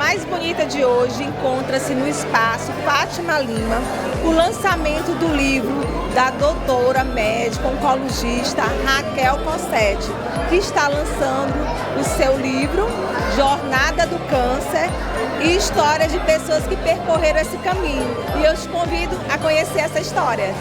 mais bonita de hoje encontra-se no espaço Fátima Lima, o lançamento do livro da doutora médica oncologista Raquel Cossetti, que está lançando o seu livro Jornada do Câncer e histórias de pessoas que percorreram esse caminho. E eu te convido a conhecer essa história.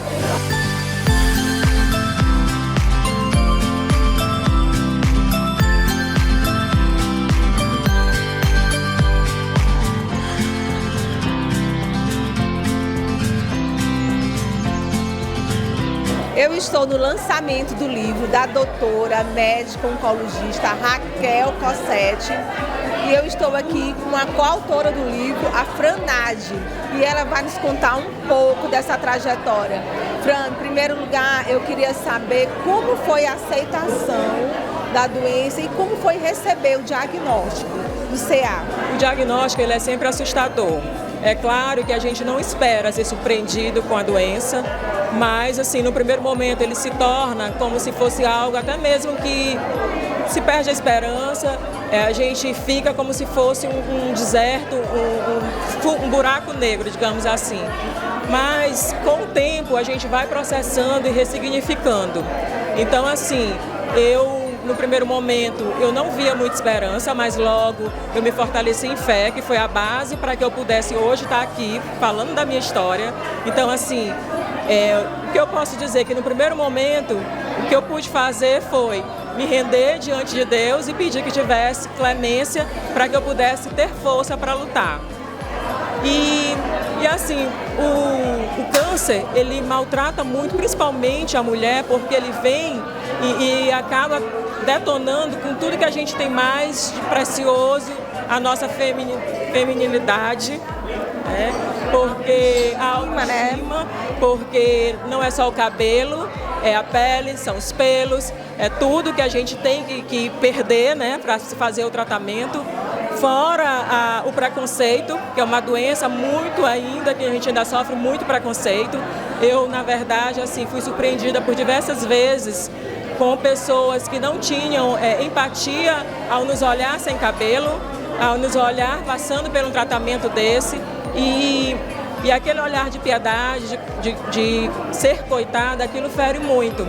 Eu estou no lançamento do livro da doutora médica oncologista Raquel Cossetti e eu estou aqui com a coautora do livro, a Fran Nadi, e ela vai nos contar um pouco dessa trajetória. Fran, em primeiro lugar, eu queria saber como foi a aceitação da doença e como foi receber o diagnóstico do CA. O diagnóstico ele é sempre assustador. É claro que a gente não espera ser surpreendido com a doença, mas assim, no primeiro momento ele se torna como se fosse algo até mesmo que se perde a esperança, a gente fica como se fosse um deserto, um buraco negro, digamos assim. Mas com o tempo a gente vai processando e ressignificando. Então assim, no primeiro momento, eu não via muita esperança, mas logo eu me fortaleci em fé, que foi a base para que eu pudesse hoje estar aqui falando da minha história. Então, assim, o que eu posso dizer é que no primeiro momento, o que eu pude fazer foi me render diante de Deus e pedir que tivesse clemência para que eu pudesse ter força para lutar. E assim, o câncer, ele maltrata muito, principalmente a mulher, porque ele vem e acaba detonando com tudo que a gente tem mais de precioso, a nossa feminilidade, né? Porque a autoestima, porque não é só o cabelo, é a pele, são os pelos, tudo que a gente tem que perder, né, para se fazer o tratamento. Fora o preconceito, que é uma doença muito ainda, que a gente ainda sofre muito preconceito. Eu, na verdade, assim, fui surpreendida por diversas vezes com pessoas que não tinham empatia ao nos olhar sem cabelo, ao nos olhar passando por um tratamento desse e aquele olhar de piedade, de ser coitada, aquilo fere muito.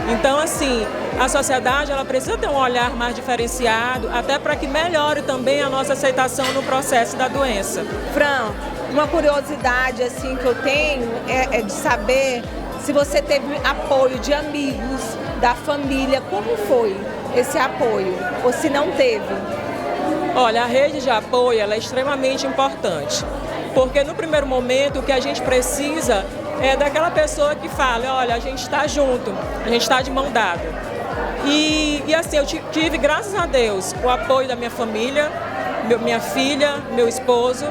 Então, assim, a sociedade ela precisa ter um olhar mais diferenciado, até para que melhore também a nossa aceitação no processo da doença. Fran, uma curiosidade assim que eu tenho é de saber se você teve apoio de amigos, da família, como foi esse apoio, ou se não teve? Olha, a rede de apoio ela é extremamente importante, porque no primeiro momento o que a gente precisa é daquela pessoa que fala, olha, a gente está junto, a gente está de mão dada. E assim, eu tive, graças a Deus, o apoio da minha família, minha filha, meu esposo,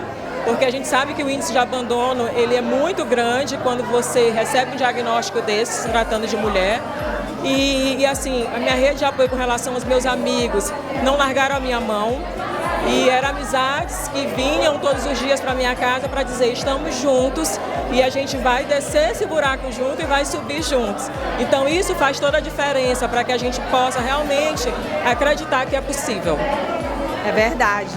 porque a gente sabe que o índice de abandono ele é muito grande quando você recebe um diagnóstico desse, se tratando de mulher. E assim, a minha rede de apoio com relação aos meus amigos não largaram a minha mão. E eram amizades que vinham todos os dias para minha casa para dizer, estamos juntos e a gente vai descer esse buraco junto e vai subir juntos. Então isso faz toda a diferença para que a gente possa realmente acreditar que é possível. É verdade.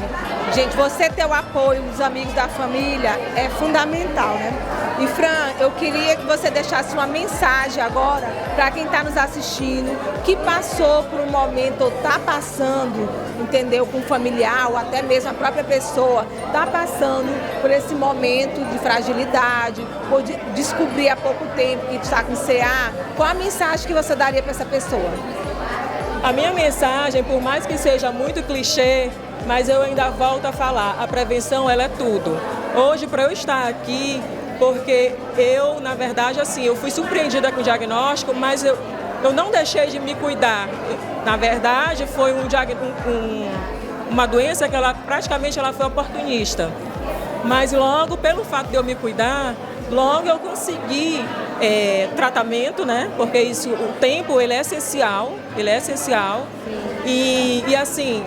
Gente, você ter o apoio dos amigos da família é fundamental, né? E Fran, eu queria que você deixasse uma mensagem agora para quem está nos assistindo, que passou por um momento ou está passando, entendeu, com um familiar ou até mesmo a própria pessoa, está passando por esse momento de fragilidade ou de descobrir há pouco tempo que está com CA. Qual a mensagem que você daria para essa pessoa? A minha mensagem, por mais que seja muito clichê, mas eu ainda volto a falar, a prevenção ela é tudo. Hoje, para eu estar aqui, porque eu, na verdade, assim, eu fui surpreendida com o diagnóstico, mas eu não deixei de me cuidar. Na verdade, foi uma doença que praticamente ela foi oportunista. Mas logo, pelo fato de eu me cuidar, logo eu consegui tratamento, né? Porque o tempo ele é essencial, E assim,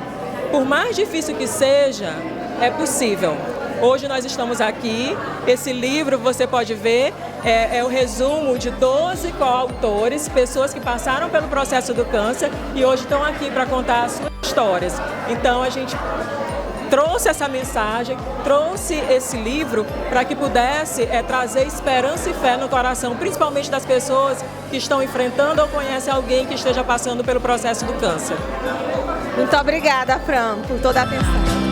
por mais difícil que seja, é possível. Hoje nós estamos aqui, esse livro você pode ver, é o resumo de 12 coautores, pessoas que passaram pelo processo do câncer e hoje estão aqui para contar as suas histórias. Então a gente trouxe essa mensagem, trouxe esse livro para que pudesse trazer esperança e fé no coração, principalmente das pessoas que estão enfrentando ou conhecem alguém que esteja passando pelo processo do câncer. Muito obrigada, Fran, por toda a atenção.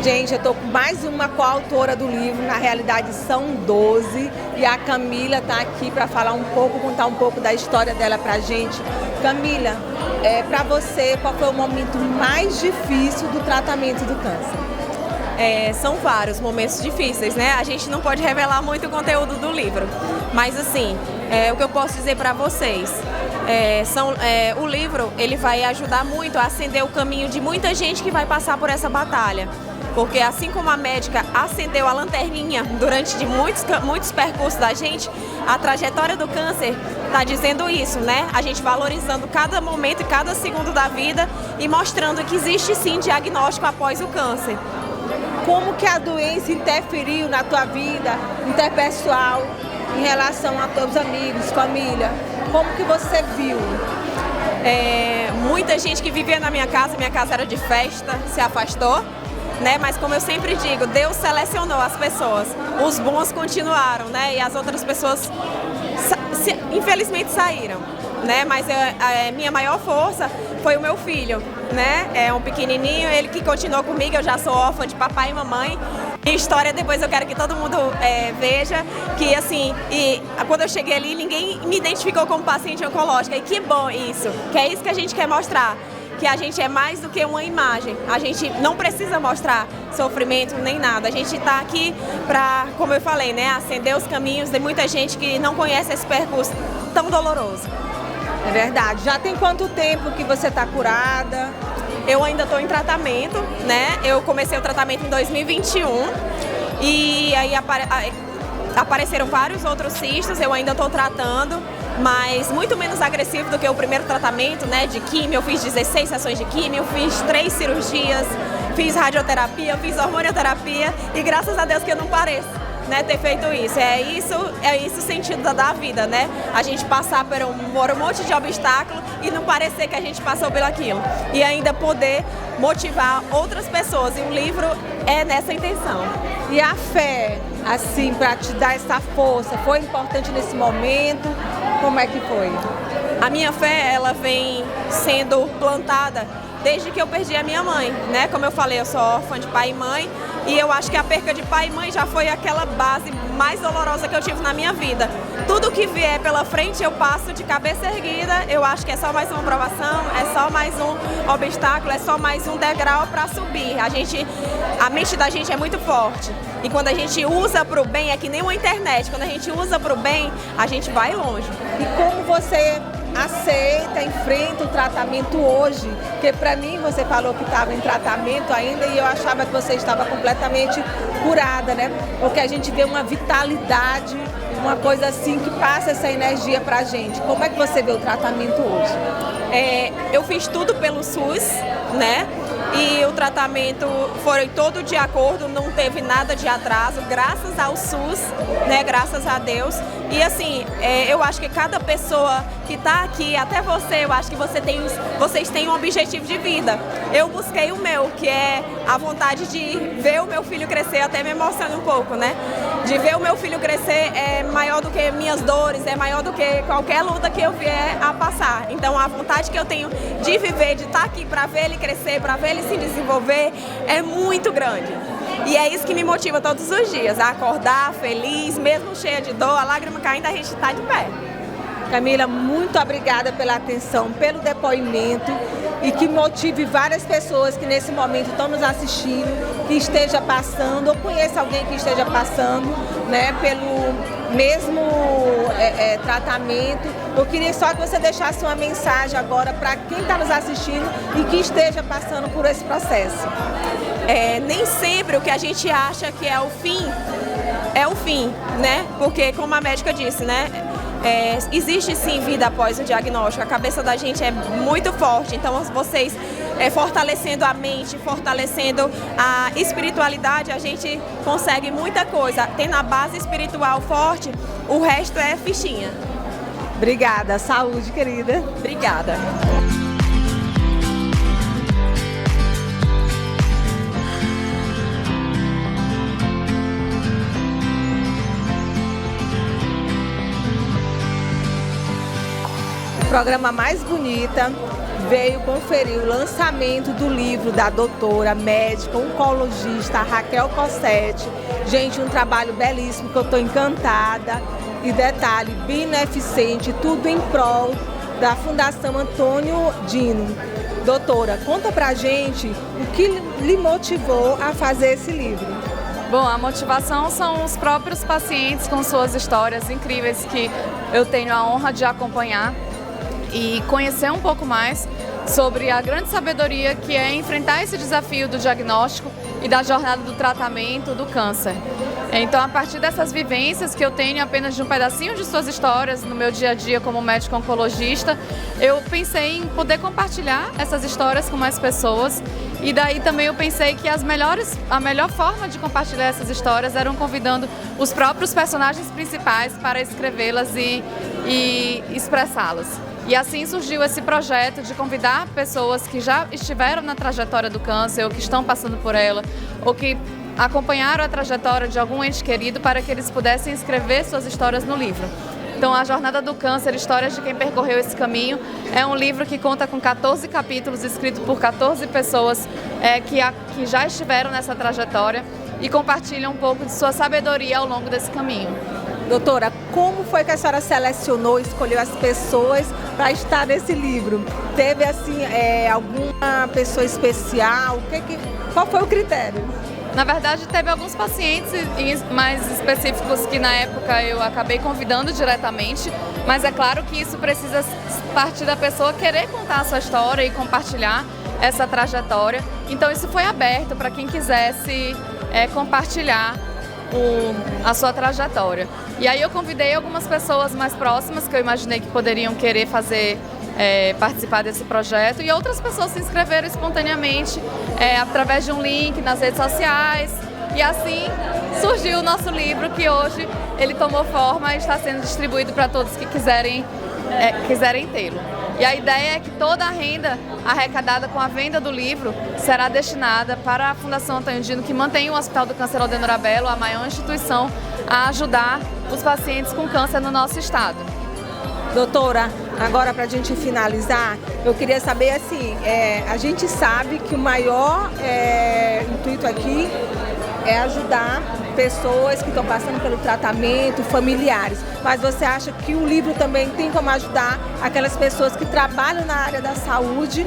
Gente, eu estou com mais uma coautora do livro, na realidade são 12, e a Camila está aqui para falar um pouco, contar um pouco da história dela para a gente. Camila, para você, qual foi o momento mais difícil do tratamento do câncer? São vários momentos difíceis, né? A gente não pode revelar muito o conteúdo do livro, mas assim, o que eu posso dizer para vocês, o livro ele vai ajudar muito a acender o caminho de muita gente que vai passar por essa batalha. Porque assim como a médica acendeu a lanterninha durante muitos percursos da gente, a trajetória do câncer está dizendo isso, né? A gente valorizando cada momento e cada segundo da vida e mostrando que existe sim diagnóstico após o câncer. Como que a doença interferiu na tua vida interpessoal, em relação a teus amigos, família? Como que você viu? Muita gente que vivia na minha casa era de festa, se afastou. Né? Mas como eu sempre digo, Deus selecionou as pessoas, os bons continuaram, né? E as outras pessoas infelizmente saíram, né? Mas minha maior força foi o meu filho, né? É um pequenininho, ele que continuou comigo, eu já sou órfã de papai e mamãe. Minha história depois eu quero que todo mundo veja, que assim, quando eu cheguei ali ninguém me identificou como paciente oncológica, e que bom isso, que é isso que a gente quer mostrar. Que a gente é mais do que uma imagem, a gente não precisa mostrar sofrimento nem nada, a gente está aqui para, como eu falei, né, acender os caminhos de muita gente que não conhece esse percurso tão doloroso. É verdade. Já tem quanto tempo que você está curada? Eu ainda estou em tratamento, né, eu comecei o tratamento em 2021 e aí apareceram vários outros cistos, eu ainda estou tratando, mas muito menos agressivo do que o primeiro tratamento, né, de químio. Eu fiz 16 sessões de químio, fiz 3 cirurgias, fiz radioterapia, fiz hormonioterapia e graças a Deus que eu não pareço, né, ter feito isso. É isso o sentido da vida, né? A gente passar por um monte de obstáculo e não parecer que a gente passou por aquilo. E ainda poder motivar outras pessoas. E o livro é nessa intenção. E a fé, assim, para te dar essa força, foi importante nesse momento? Como é que foi? A minha fé, ela vem sendo plantada desde que eu perdi a minha mãe, né? Como eu falei, eu sou órfã de pai e mãe e eu acho que a perca de pai e mãe já foi aquela base mais dolorosa que eu tive na minha vida. Tudo que vier pela frente eu passo de cabeça erguida, eu acho que é só mais uma provação, é só mais um obstáculo, é só mais um degrau para subir. A mente da gente é muito forte e quando a gente usa para o bem, é que nem uma internet, quando a gente usa para o bem, a gente vai longe. E como você aceita, enfrenta o tratamento hoje? Porque para mim você falou que estava em tratamento ainda e eu achava que você estava completamente curada, né? Porque a gente vê uma vitalidade, uma coisa assim que passa essa energia pra gente. Como é que você vê o tratamento hoje? Eu fiz tudo pelo SUS, né? E o tratamento foi todo de acordo, não teve nada de atraso, graças ao SUS, né? Graças a Deus. E assim, eu acho que cada pessoa que está aqui, até você, eu acho que vocês têm um objetivo de vida. Eu busquei o meu, que é a vontade de ver o meu filho crescer, até me emociona um pouco, né? De ver o meu filho crescer é maior do que minhas dores, é maior do que qualquer luta que eu vier a passar. Então a vontade que eu tenho de viver, de estar aqui para ver ele crescer, para ver ele se desenvolver, é muito grande. E é isso que me motiva todos os dias, a acordar feliz, mesmo cheia de dor, a lágrima caindo, a gente está de pé. Camila, muito obrigada pela atenção, pelo depoimento e que motive várias pessoas que nesse momento estão nos assistindo, que esteja passando ou conheça alguém que esteja passando, né, pelo mesmo tratamento. Eu queria só que você deixasse uma mensagem agora para quem está nos assistindo e que esteja passando por esse processo. Nem sempre o que a gente acha que é o fim, né? Porque como a médica disse, né? existe sim vida após o diagnóstico. A cabeça da gente é muito forte, então vocês fortalecendo a mente, fortalecendo a espiritualidade, a gente consegue muita coisa. Tendo a base espiritual forte, o resto é fichinha. Obrigada, saúde, querida. Obrigada. O programa Mais Bonita veio conferir o lançamento do livro da doutora médica oncologista Raquel Cossetti. Gente, um trabalho belíssimo que eu estou encantada. E detalhe, beneficente, tudo em prol da Fundação Antônio Dino. Doutora, conta pra gente o que lhe motivou a fazer esse livro. Bom, a motivação são os próprios pacientes com suas histórias incríveis que eu tenho a honra de acompanhar e conhecer um pouco mais sobre a grande sabedoria que é enfrentar esse desafio do diagnóstico e da jornada do tratamento do câncer. Então, a partir dessas vivências que eu tenho apenas de um pedacinho de suas histórias no meu dia a dia como médico oncologista, eu pensei em poder compartilhar essas histórias com mais pessoas e daí também eu pensei que a melhor forma de compartilhar essas histórias eram convidando os próprios personagens principais para escrevê-las e expressá-las. E assim surgiu esse projeto de convidar pessoas que já estiveram na trajetória do câncer ou que estão passando por ela ou que acompanharam a trajetória de algum ente querido para que eles pudessem escrever suas histórias no livro. Então, A Jornada do Câncer, Histórias de Quem Percorreu Esse Caminho, é um livro que conta com 14 capítulos escritos por 14 pessoas que já estiveram nessa trajetória e compartilham um pouco de sua sabedoria ao longo desse caminho. Doutora, como foi que a senhora selecionou, escolheu as pessoas para estar nesse livro? Teve assim alguma pessoa especial? Qual foi o critério? Na verdade, teve alguns pacientes mais específicos que na época eu acabei convidando diretamente, mas é claro que isso precisa partir da pessoa querer contar a sua história e compartilhar essa trajetória. Então isso foi aberto para quem quisesse compartilhar a sua trajetória. E aí eu convidei algumas pessoas mais próximas que eu imaginei que poderiam querer participar desse projeto e outras pessoas se inscreveram espontaneamente através de um link nas redes sociais e assim surgiu o nosso livro que hoje ele tomou forma e está sendo distribuído para todos que quiserem tê-lo. E a ideia é que toda a renda arrecadada com a venda do livro será destinada para a Fundação Antônio Dino, que mantém o Hospital do Câncer Aldenora Bello, a maior instituição a ajudar os pacientes com câncer no nosso estado. Doutora, agora para a gente finalizar, eu queria saber assim, a gente sabe que o maior intuito aqui é ajudar pessoas que estão passando pelo tratamento, familiares. Mas você acha que o livro também tem como ajudar aquelas pessoas que trabalham na área da saúde?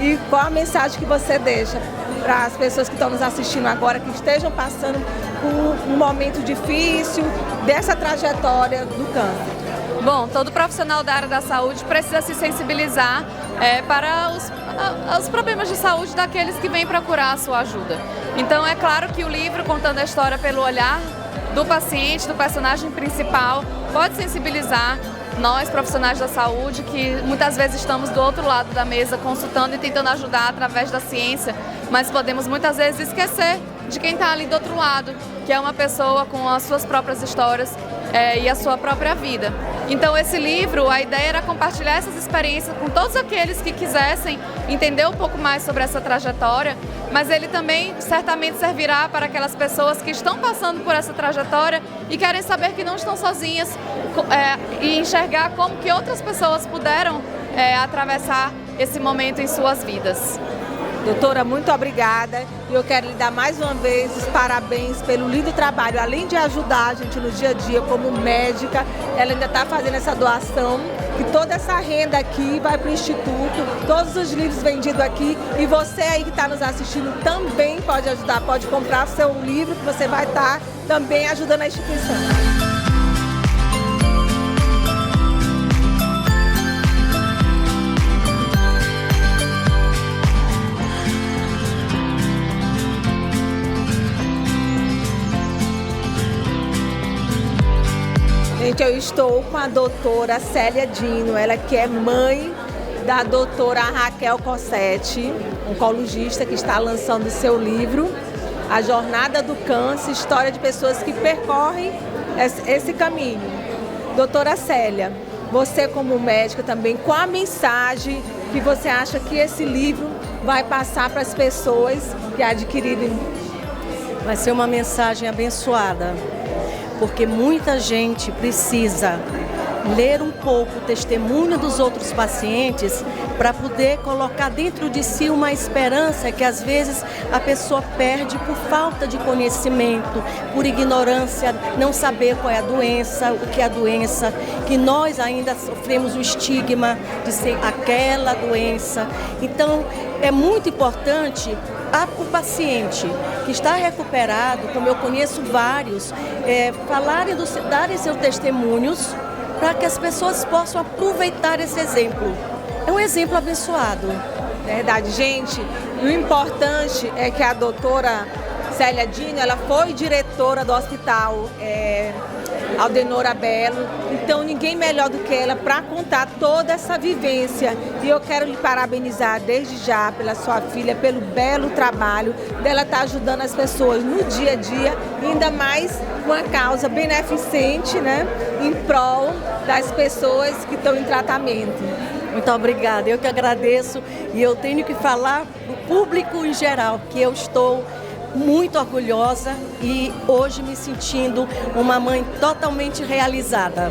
E qual a mensagem que você deixa para as pessoas que estão nos assistindo agora, que estejam passando por um momento difícil dessa trajetória do câncer? Bom, todo profissional da área da saúde precisa se sensibilizar para os problemas de saúde daqueles que vêm procurar a sua ajuda. Então é claro que o livro, contando a história pelo olhar do paciente, do personagem principal, pode sensibilizar nós, profissionais da saúde, que muitas vezes estamos do outro lado da mesa consultando e tentando ajudar através da ciência, mas podemos muitas vezes esquecer de quem está ali do outro lado, que é uma pessoa com as suas próprias histórias e a sua própria vida. Então esse livro, a ideia era compartilhar essas experiências com todos aqueles que quisessem entender um pouco mais sobre essa trajetória, mas ele também certamente servirá para aquelas pessoas que estão passando por essa trajetória e querem saber que não estão sozinhas e enxergar como que outras pessoas puderam atravessar esse momento em suas vidas. Doutora, muito obrigada. E eu quero lhe dar mais uma vez os parabéns pelo lindo trabalho. Além de ajudar a gente no dia a dia como médica, ela ainda está fazendo essa doação, que toda essa renda aqui vai para o Instituto, todos os livros vendidos aqui. E você aí que está nos assistindo também pode ajudar, pode comprar seu livro, que você vai estar também ajudando a instituição. Gente, eu estou com a doutora Célia Dino, ela que é mãe da doutora Raquel Cossetti, oncologista que está lançando o seu livro, A Jornada do Câncer, história de pessoas que percorrem esse caminho. Doutora Célia, você como médica também, qual a mensagem que você acha que esse livro vai passar para as pessoas que adquirirem? Vai ser uma mensagem abençoada, porque muita gente precisa ler um pouco o testemunho dos outros pacientes para poder colocar dentro de si uma esperança que às vezes a pessoa perde por falta de conhecimento, por ignorância, não saber qual é a doença, o que é a doença, que nós ainda sofremos o estigma de ser aquela doença. Então, é muito importante o paciente que está recuperado, como eu conheço vários, darem seus testemunhos para que as pessoas possam aproveitar esse exemplo. É um exemplo abençoado. Verdade, gente. E o importante é que a doutora Célia Dino, ela foi diretora do hospital Aldenor Abelo, então ninguém melhor do que ela para contar toda essa vivência. E eu quero lhe parabenizar desde já pela sua filha, pelo belo trabalho dela estar ajudando as pessoas no dia a dia, ainda mais uma causa beneficente, né, em prol das pessoas que estão em tratamento. Muito obrigada, eu que agradeço e eu tenho que falar para o público em geral que eu estou muito orgulhosa e hoje me sentindo uma mãe totalmente realizada.